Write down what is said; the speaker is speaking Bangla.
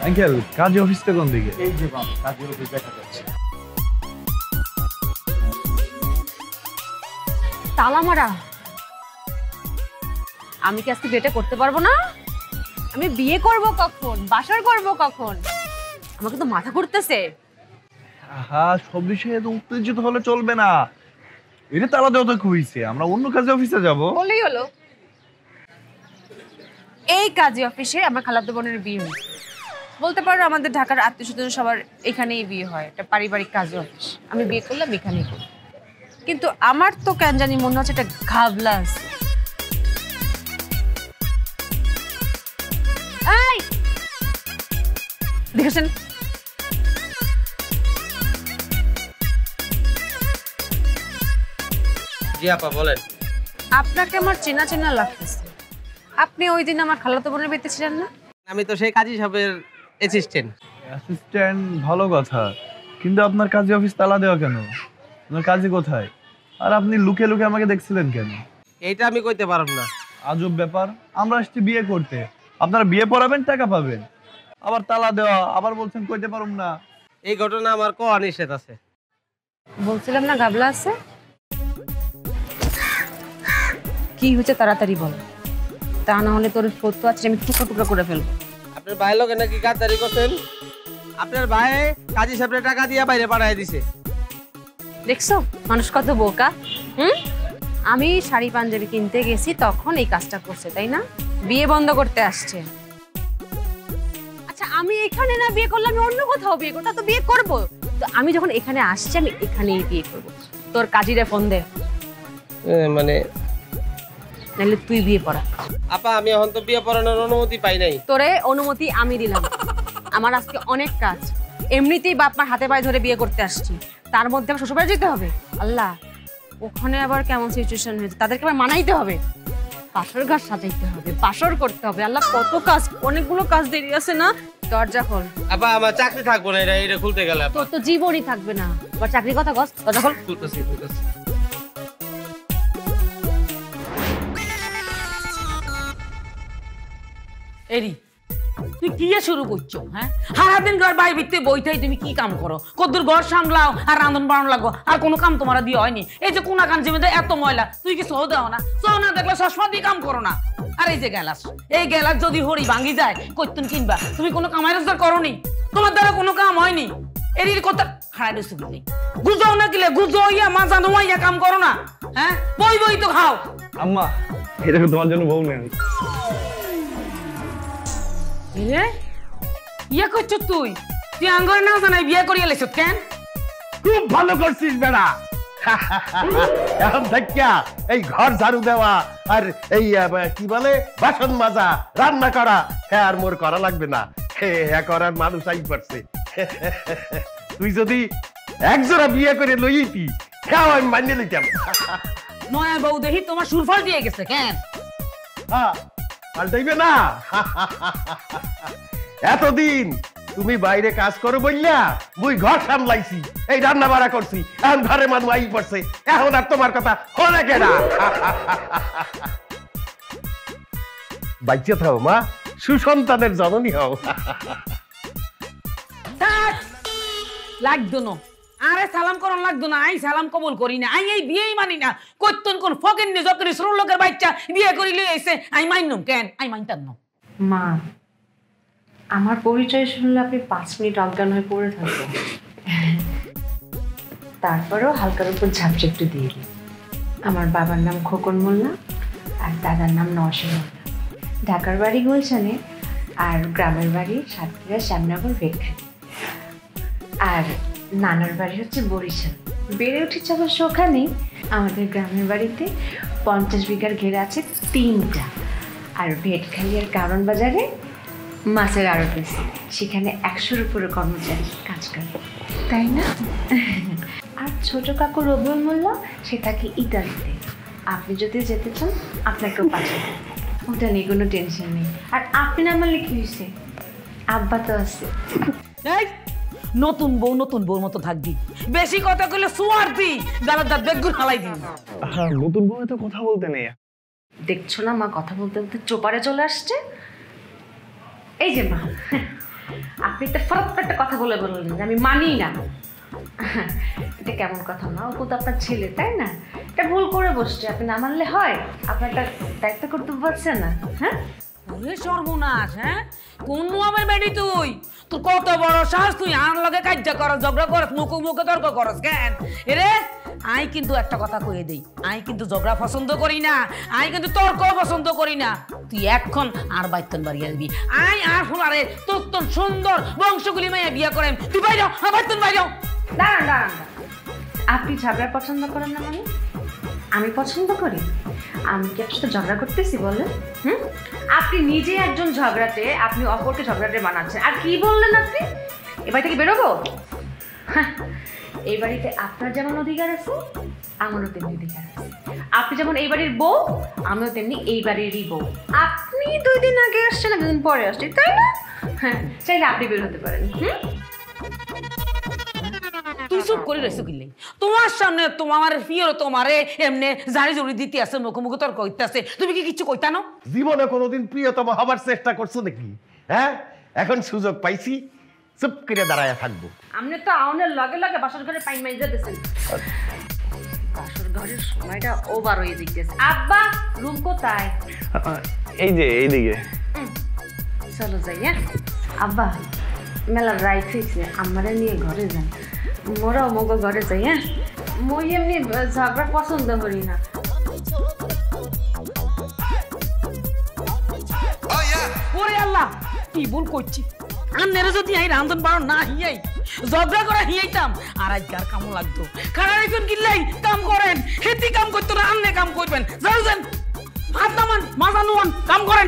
আঙ্কেল কাজী অফিসটা কোন দিকে? এই যে বাম কাজী অফিস দেখা যাচ্ছে। তালা মারা। আমি কি আজকে বিয়েটা করতে পারবো না? আমি বিয়ে করব কখন, বাসর করব কখন? আমাকে তো মাথা ঘুরতেছে। হ্যাঁ, সব বিষয়ে তো উত্তেজিত হলে চলবে না। এটা তালা দেওয়া তো হইছে, আমরা অন্য কাজে অফিসে যাব। বলেই হলো। এই কাজী অফিসে আমার খালাতো বোনের বিয়ে হয়েছে। বলতে পারো আমাদের ঢাকার আত্মীয়স্বজন সবার এখানেই বিয়ে হয়, এটা পারিবারিক কাজী অফিস। আমি বিয়ে করলাম এখানেই করব, কিন্তু আমার তো কেন জানি মনে হচ্ছে এটা ঘাবলা আছে। দেখেছেন জি আপা বলেন। আপনাকে আমার চেনা চেনা লাগতেছে। আপনি ওই দিন আমার খালাতো বোনের বিয়েতে ছিলেন না? আমি তো সেই কাজী সাহেবের অ্যাসিস্ট্যান্ট। অ্যাসিস্ট্যান্ট ভালো কথা, কিন্তু আপনার কাজী অফিস তালা দেওয়া কেন? আপনার কাজী কোথায়? আর আপনি লুকে লুকে আমাকে দেখছিলেন কেন? এইটা আমি কইতে পারব না। আজব ব্যাপার, আমরা আসছি বিয়ে করতে, আপনারা বিয়ে পড়াবেন, টাকা পাবেন, আবার তালা দেওয়া, আবার বলছেন কইতে পারুম না। এই ঘটনা আমার কোয়া নিষেধ আছে। বলছিলাম না গাবলা আছে। কি হয়েছে তাড়াতাড়ি বল, তা না হলে তোর ফটো আছে আমি টুকরো টুকরো করে ফেলবো। আপনার ভাই লোকে নাকি গাদ্দারি করছেন? আপনার ভাই কাজী সাহেবের টাকা দিয়ে বাইরে পাঠাই দিছে। দেখছো মানুষ কত বোকা। আমি শাড়ি পাঞ্জাবি কিনতে গেছি তখন এই কাজটা করছে, তাই না? বিয়ে বন্ধ করতে আসছে। আচ্ছা আমি এখানে না বিয়ে করলে আমি অন্য কোথাও বিয়ে করবো, তো বিয়ে করবো তো আমি যখন এখানে আসছি আমি এখানেই বিয়ে করবো। তোর কাজীরে ফোন দে, মানে নাহলে তুই বিয়ে পড়া। আপা আমি এখন তো বিয়ে পড়ানোর অনুমতি পাই নাই। তোরে অনুমতি আমি দিলাম। আমার আজকে অনেক কাজ, এমনিতেই বাপ মার হাতে পায়ে ধরে বিয়ে করতে আসছি, তার মধ্যে আমার শ্বশুরবাড়ি যেতে হবে। আল্লাহ, ওখানে আবার কেমন সিচুয়েশন হয়েছে, তাদেরকে আবার মানাইতে হবে, বাসর ঘর সাজাইতে হবে, বাসর করতে হবে। আল্লাহ কত কাজ, অনেকগুলো কাজ দেরি আছে না। দরজা খোল। আপা আমার চাকরি থাকবো না, এটা খুলতে গেলে। তোর তো জীবনই থাকবে না, আবার চাকরির কথা কস। দরজা খোল। খুলতেছি। এরি তুই কি শুরু করছো? হ্যাঁ, সারাদিন ঘর বাইরে ভিতরে বইতেই তুমি কি কাম করো? কদ্দুর ঘর সামলাও আর রান্ধন বাড়ানো লাগো, আর কোনো কাম তোমার দিয়ে হয়নি। এই যে কোনা কান জমিতে এত ময়লা, তুই কি সহ দাও না? সহ না দেখলে চশমা দিয়ে কাম করো না। আর এই যে গ্যালাস, এই গ্যালাস যদি হরি ভাঙি যায় কইতুন কিনবা? তুমি কোনো কামাই রোজগার করনি, তোমার দ্বারা কোনো কাম হয়নি। এরির কথা খাড়াই দিচ্ছ বুঝলি, গুজাও না কিলে গুজো ইয়া মাজা নোয়াইয়া কাম করো না। হ্যাঁ, বই বই তো খাও। আম্মা এটা তোমার জন্য বউ নেই। ইয়ে করছো তুই? তুই আঙ্গরে না জানাই বিয়ে করিয়ে লেছ কেন? খুব ভালো করছিস বেড়া। এখন দেখিয়া এই ঘর ঝাড়ু দেওয়া আর এই কি বলে বাসন মাজা রান্না করা, হ্যাঁ আর মোর করা লাগবে না, হ্যাঁ করার মানুষ আই পারছে। তুই যদি একজোড়া বিয়ে করে লইতি, হ্যাঁ আমি মানিয়ে লইতাম। নয়া বউ দেখি তোমার সুরফল দিয়ে গেছে কেন? হ্যাঁ পাল্টাইবে না। এতদিন তুমি বাইরে কাজ করো বললা মুই ঘর সামলাইছি, এই রান্না বাড়া করছি, এখন ঘরে মানুষ আই পড়ছে, এখন আর তোমার কথা হলে কেনা। বাইচে থাও মা, সুসন্তানের জননী হও। লাগতো না, আরে সালাম করন লাগতো না। আই সালাম কবুল করি না, আই এই বিয়েই মানি না। কইতন কোন ফকির নি যতরি শ্রম লোকের বাচ্চা বিয়ে করি লই আইছে, আই মাইনুম কেন? আই মানতাম না। মা, আমার পরিচয় শুনলে আপনি 5 মিনিট অজ্ঞান হয়ে পড়ে থাকবেন, তারপরেও হালকার উপর ঝাপসা একটু দিয়ে দিই। আমার বাবার নাম খোকন মোল্লা আর দাদার নাম নওশীন মোল্লা। ঢাকার বাড়ি গুলশানে আর গ্রামের বাড়ি সাতক্ষীরা শ্যামনগর ভেটখালি। আর নানার বাড়ি হচ্ছে বরিশাল। বেড়ে উঠেছে অবশ্য ওখানেই। আমাদের গ্রামের বাড়িতে 50 বিঘার ঘেরা আছে 3টা, আর ভেটখালি আর কারণ বাজারে মাছের আড়ত আছে, সেখানে 100-র উপরে কর্মচারী কাজ করে, তাই না? আর ছোট কাকু রবিউল মোল্লা, সে থাকে ইতালিতে। আপনি যদি যেতে চান আপনাকেও পাঠাবো, ওটা নিয়ে কোনো টেনশন নেই। আর আপনি না মানলে কি হয়েছে, আব্বা তো আছে। নতুন বউর মতো থাকবি, বেশি কথা কইলে সুয়ার দি দাঁড়া বেগুন হালাই দিন। হ্যাঁ, নতুন বউ তো কথা বলতে নেই। দেখছো না মা কথা বলতে বলতে চোপারে চলে আসছে। এই যে মা, আপনি তো ফরক একটা কথা বলে বললেন যে আমি মানি না। এটা কেমন কথা না, ও তো আপনার ছেলে তাই না? এটা ভুল করে বসছে, আপনি না মানলে হয়? আপনার একটা দায়িত্ব করতে পারছেন না? হ্যাঁ ওরে সর্বনাশ, হ্যাঁ কোন মুহামের বেডি তুই? তোর কত বড় সাহস, তুই আর লগে কাজ্জা করস, ঝগড়া করস, মুখে মুখে তর্ক করস কেন? এরে আই কিন্তু একটা কথা কয়ে দেই, আই কিন্তু ঝগড়া পছন্দ করি না, আই কিন্তু তর্ক পছন্দ করি না। তুই এখন আর বাইতন বাড়ি আসবি, আই আর ফুলারে তোর সুন্দর বংশগুলি মেয়ে বিয়া করেন। তুই বাইরে যাও, বাইতন বাইরে যাও। দাঁড়ান দাঁড়ান, আপনি ঝগড়া পছন্দ করেন না মানে? আমি পছন্দ করি? আমি কি আপনার সাথে ঝগড়া করতেছি বলেন? আপনি নিজে একজন ঝগড়াটে, আপনি অপরকে ঝগড়াটে বানাচ্ছেন। আর কি বললেন আপনি? এ বাড়ি থেকে বেরোবো? এই বাড়িতে আপনার যেমন অধিকার আছে আমারও তেমনি অধিকার আছে। আপনি যেমন এই বাড়ির বউ, আমিও তেমনি এই বাড়িরই বউ। আপনি 2 দিন আগে আসছেন, আমি 2 দিন পরে আসছি, তাই না? হ্যাঁ, চাইলে আপনি বের হতে পারেন। তুই চুপ করে রয়েছো কিনলে? তোমার সামনে তোমার ফিওর তোমারে এমনি জারি জড়ি দিতে আছে, মুখে মুখে তর্ক হইতে আছে, তুমি কি কিছু কইতা না? জীবনে কোনোদিন প্রিয়তম হবার চেষ্টা করছো নাকি? হ্যাঁ, এখন সুযোগ পাইছি, চুপ করে দাঁড়ায় থাকবো। আপনি তো আউনের লগে লগে বাসর ঘরে পাইন মাইজা দিয়েছেন। বাসর ঘরের সময়টা ওভার হয়ে দিতেছে। আব্বা, রুম কোথায়? এই যে এইদিকে। চলো যাই। হ্যাঁ আব্বা, মেলা রাইট হয়েছে, আমারে নিয়ে ঘরে যান। মোরাও মগো ঘরে যাই। হ্যাঁ, মই এমনি ঝগড়া পছন্দ করি না। ওরে আল্লাহ, কি ভুল করছি। আন্নের যদি আই রান্ধন বাড়ো না হিয়াই, ঝগড়া করা হিয়াইতাম, আর আজকার কামও লাগতো। খারাপ একজন কিনলাই কাম করেন, হেতি কাম করতো না, আন্নে কাম করবেন। যাও যান, হাত নামান, মাজা নুয়ান, কাম করেন।